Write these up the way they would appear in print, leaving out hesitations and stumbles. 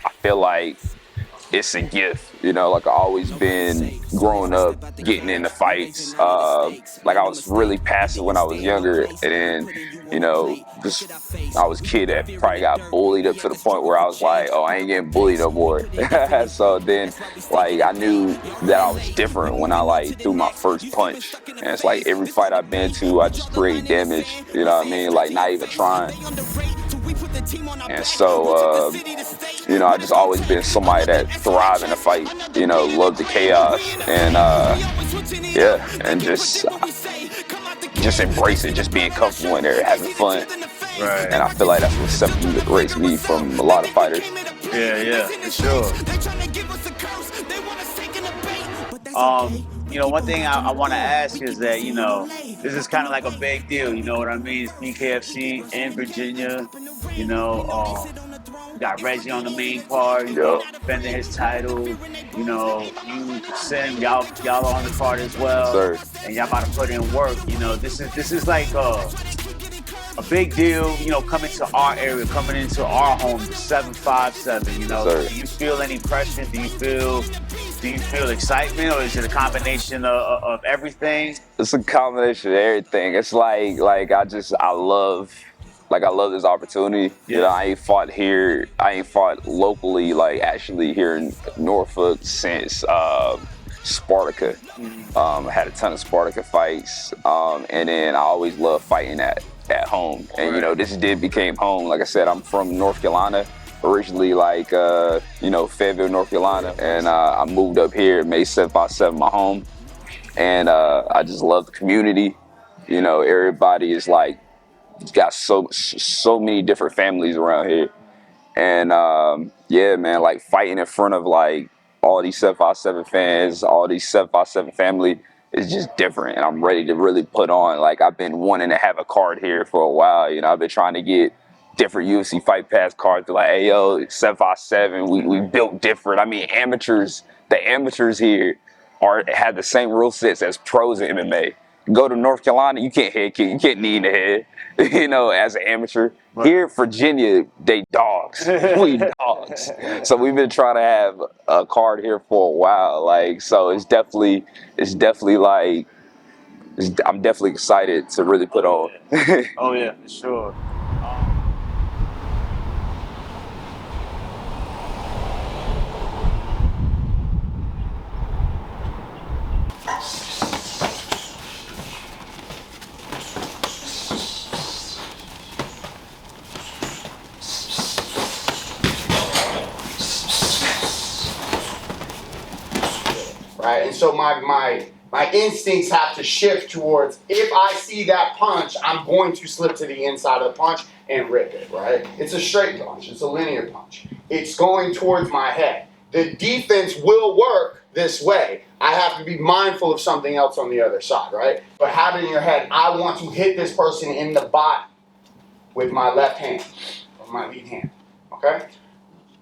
I feel like it's a gift, you know, like I've always been growing up, getting into fights. Like I was really passive when I was younger, and then, you know, just I was a kid that probably got bullied up to the point where I was like, oh, I ain't getting bullied no more. So then, like, I knew that I was different when I like threw my first punch. And it's like every fight I've been to, I just create damage, you know what I mean? Like not even trying. And so, you know, I just always been somebody that thrive in a fight, you know, love the chaos, and yeah, and just embrace it, just being comfortable in there, having fun. Right. And I feel like that's what separates me from a lot of fighters. Yeah, for sure. You know, one thing I want to ask is that, you know, this is kind of like a big deal, you know what I mean? It's Bkfc in Virginia, you know, got Reggie on the main card, you know, defending his title, you know, you, Sim, y'all are on the card as well, Yes, and y'all about to put in work, you know, this is like a big deal, you know, coming to our area, coming into our home, the 757, you know. Yes, do you feel any pressure? Do you feel excitement, or is it a combination of everything? It's a combination of everything. It's like I love this opportunity. Yeah. You know, I ain't fought locally, like actually here in Norfolk since Spartica. I had a ton of Spartica fights, and then I always loved fighting at home. And you know, this became home. Like I said, I'm from North Carolina, originally, like you know, Fayetteville, North Carolina, and I moved up here, made 7FIGHT7 my home, and I just love the community. You know, everybody is like got so many different families around here, and yeah, man, like fighting in front of like all these 7FIGHT7 fans, all these 7FIGHT7 family is just different, and I'm ready to really put on. Like I've been wanting to have a card here for a while. You know, I've been trying to get different UFC Fight Pass cards. They're like, hey yo, 7FIGHT7, we built different. I mean, the amateurs here have the same rule sets as pros in MMA. Go to North Carolina, you can't head kick, you can't knee in the head, you know, as an amateur. Right. Here in Virginia, they dogs. We dogs. So we've been trying to have a card here for a while. Like, so it's definitely like, I'm definitely excited to really put on. Oh yeah, for sure. Right, and so my instincts have to shift towards, if I see that punch, I'm going to slip to the inside of the punch and rip it, right? It's a straight punch, it's a linear punch. It's going towards my head. The defense will work this way. I have to be mindful of something else on the other side, right? But have it in your head, I want to hit this person in the body with my left hand, or my lead hand, okay?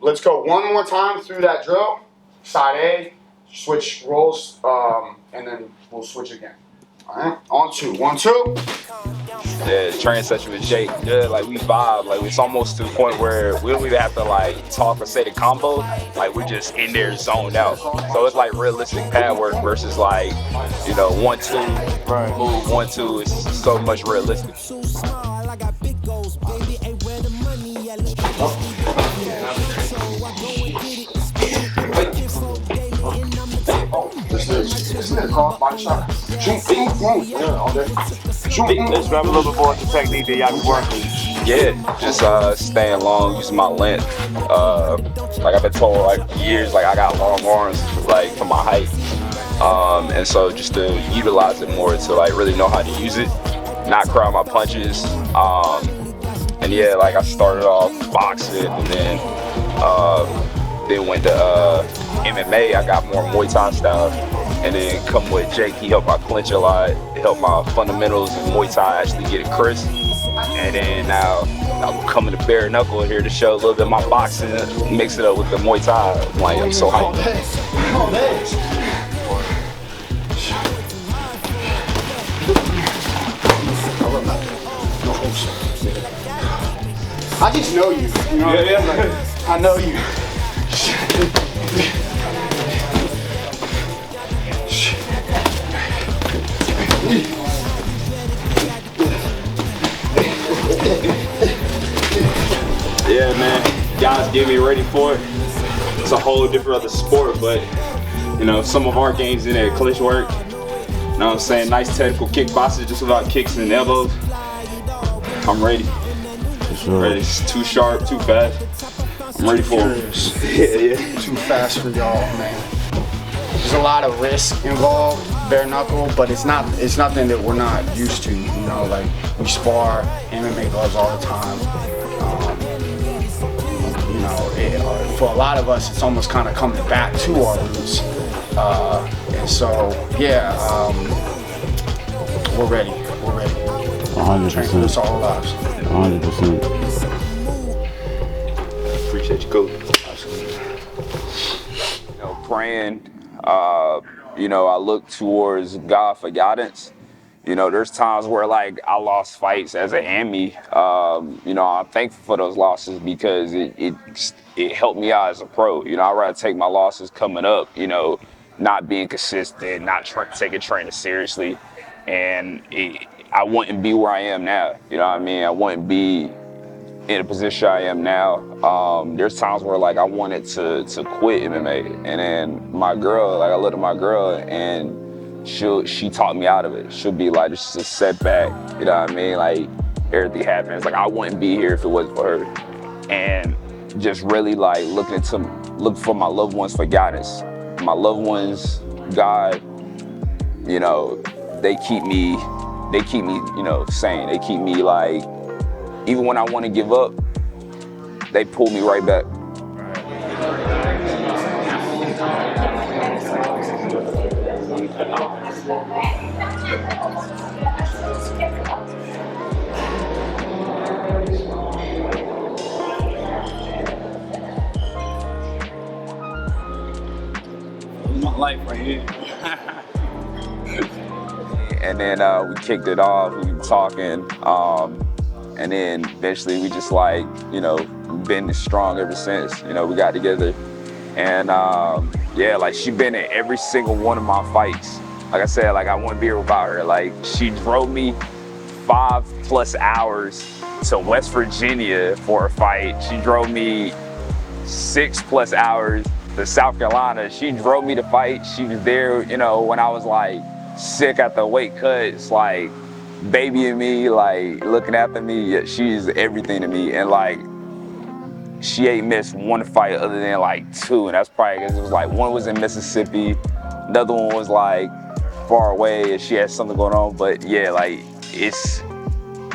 Let's go one more time through that drill. Side A, switch rolls, and then we'll switch again. All right, on two, 1, 2. Yeah, training session with Jake, yeah, like we vibe, like it's almost to the point where we don't even have to like talk or say the combo, like we're just in there zoned out. So it's like realistic pad work versus like, you know, 1, 2, move, 1, 2, it's so much realistic. Let's grab a little bit more of the technique that y'all be working. Yeah, just staying long, using my length. Like I've been told like years, like I got long arms, like for my height. And so just to utilize it more, to like really know how to use it, not crowd my punches. And yeah, like I started off boxing, and then went to MMA. I got more Muay Thai style, and then come with Jake. He helped my clinch a lot. It helped my fundamentals in Muay Thai actually get it crisp. And then now I'm coming to bare knuckle here to show a little bit of my boxing, mix it up with the Muay Thai. I'm so hyped. I just know you. You know what I mean? Like, I know you. Yeah, man. Guys get me ready for it. It's a whole different other sport, but you know, some of our games in there, clinch work. You know what I'm saying? Nice technical kickboxing, just without kicks and elbows. I'm ready. Sure. Ready. It's too sharp, too fast. I'm ready for it. Yeah. Too fast for y'all, man. There's a lot of risk involved, bare knuckle, but it's nothing that we're not used to. You know, like we spar MMA gloves all the time. You know, for a lot of us, it's almost kind of coming back to our roots. And so, yeah, we're ready. We're ready. 100%. It's all lives. 100%. Appreciate you, coach. You know, praying, you know, I look towards God for guidance. You know, there's times where like I lost fights as a hammy. You know, I'm thankful for those losses because it helped me out as a pro. You know, I'd rather take my losses coming up, you know, not being consistent, not taking training seriously. And I wouldn't be where I am now. You know what I mean? I wouldn't be in a position I am now. There's times where like I wanted to quit MMA, and then my girl, like I looked at my girl and she talked me out of it. She'll be like, it's just a setback, you know what I mean? Like everything happens. Like I wouldn't be here if it wasn't for her. And just really like look for my loved ones for guidance. My loved ones, God, you know, they keep me, you know, sane. They keep me like, even when I want to give up, they pull me right back. My life right here. And then we kicked it off, we were talking, and then eventually we just like, you know, been strong ever since. You know, we got together, and yeah, like she been in every single one of my fights. Like I said, like I wouldn't be here without her. Like she drove me 5+ hours to West Virginia for a fight. She drove me 6+ hours to South Carolina. She drove me to fight. She was there, you know, when I was like sick at the weight cuts, like babying me, like looking after me. Yeah, she's everything to me. And like, she ain't missed one fight other than like 2. And that's probably because it was like, one was in Mississippi, another one was like far away and she had something going on. But yeah, like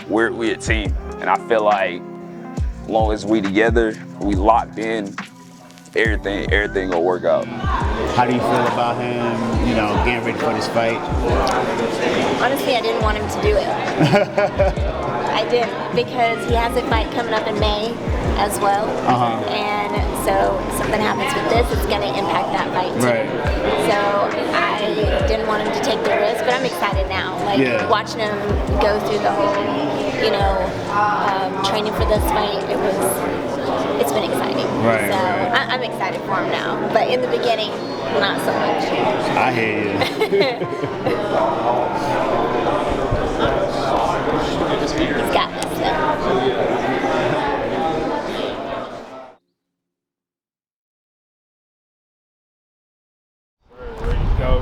we're a team. And I feel like as long as we together, we locked in, everything will work out. How do you feel about him, you know, getting ready for this fight? Honestly, I didn't want him to do it. I didn't, because he has a fight coming up in May as well. And so if something happens with this, it's going to impact that fight too. Right. So I didn't want him to take the risk, but I'm excited now. Like watching him go through the whole, you know, training for this fight, it's been exciting. Right, so right. I'm excited for him now. But in the beginning, not so much. I hear you. He's got this though.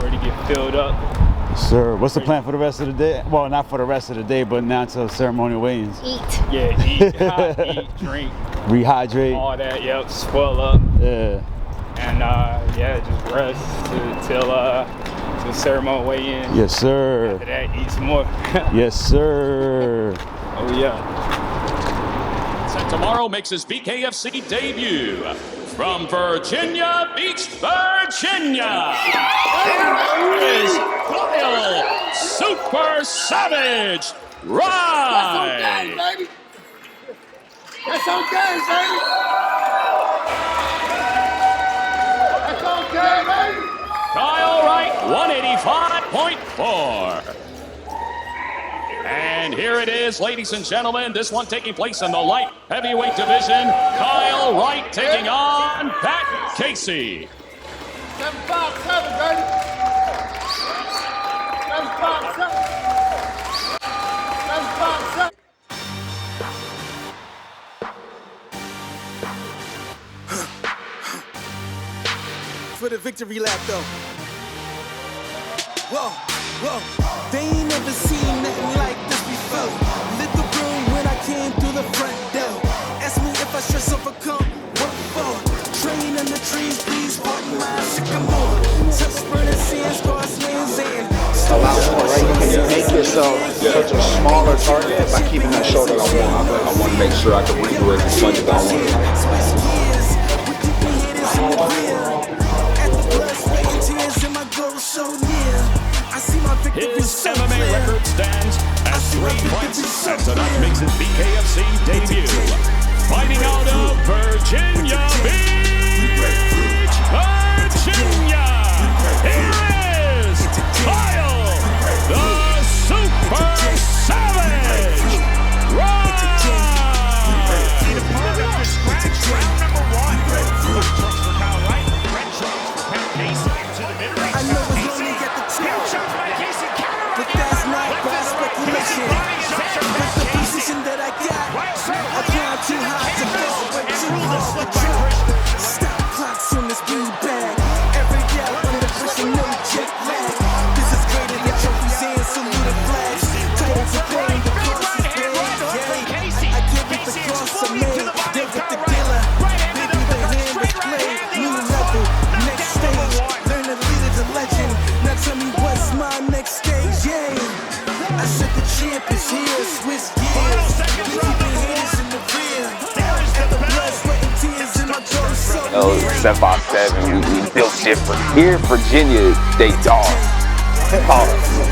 Ready to get filled up. Sir, what's the plan for the rest of the day? Well, not for the rest of the day, but now until ceremonial weigh-ins. Eat. Yeah, eat, drink, Rehydrate. all that. Yep, swell up, Yeah. and yeah, just rest till the ceremony weigh-in. Yes, sir. After that, eat some more. Yes, sir. Oh yeah. So tomorrow makes his Bkfc debut from Virginia Beach, Virginia. Here is Kyle Super Savage Wright. That's okay, baby. That's okay, baby. Kyle Wright, 185.4. And And here it is, ladies and gentlemen, this one taking place in the light heavyweight division. Kyle Wright taking on Bkfc. 7-5-7, baby. 7-5-7. 7-5-7. For the victory lap, though. Whoa, whoa. They ain't never seen nothing like this before. Lit the room when I came through the front door. Ask me if I stress overcome, what for? Train in the trees, please pardon my sycamore. Touch burning sands, crosslands, and Allow more, right? You can make yourself such a smaller target by keeping that shoulder on one. I want to make sure I can redirect as much as I want. switch gears. We keep the hitters in the rear. At the blood, sweat, and tears, and my goal so near. I see my victory His so MMA clear. record stands at 3 fights, and tonight makes his Bkfc debut. Fighting out of Virginia Beach, Virginia, here is Kyle, the Super Savage, Wright. I know it's lonely at the top, but that's not by speculation. With the position that I got, I climb too high to fall, but too low to drop. Stop clocks on this beat bag. Every yell under pressure, no jet lag. This is greater than trophies and saluted flags. Titles of pain, the cross is paid. I carry the cross I made. Deal with the dealer. Baby, the hand is played. New level, next stage. Learn to lead as a legend. Now tell me what's my next stage, yeah. I said the champ is here, switch gears. We keeping haters in the rear. At the blood, sweat, and tears in my throat, so Oh, near. 7-5-7. We built different. Here in Virginia, they dog. Pause.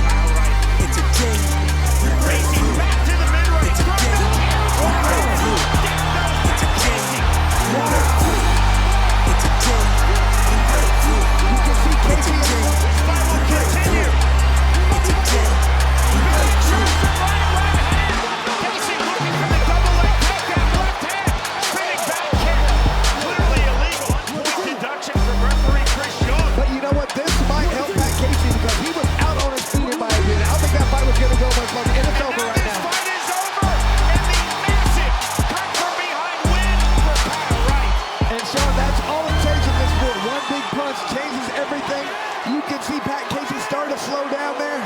But you know what? This might help Bkfc because he was out on his feet in my opinion. I don't think that fight was going to go much longer. And it's over right now. Fight is over, and the massive come from behind win for Kyle Wright. And Sean, that's all it takes in this sport. One big punch changes everything. You can see Bkfc starting to slow down there.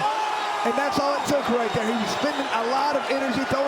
And that's all it took right there. He was spending a lot of energy throwing